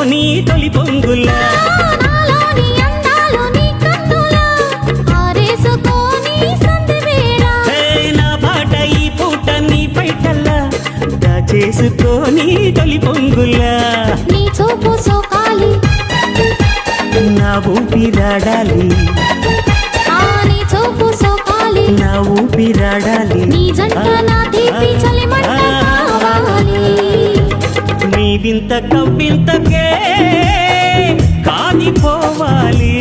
నీ తొలి పొంగులా నాలోని అందాలు నీ కన్నులా ఆరేసుకోని సందవేళ నా పాట ఈ పూట నీ పైటల్లా దాచేసుకోని తొలి పొంగులా నీ చూపు సోకాలి నా ఊపిరాడాలి నీ చూపు సోకాలి నా ఊపిరాడాలి నీ జంట నా తీపి చలిమంట కావాలి నీ వింత కవ్వింతకే కాదిపోవాలి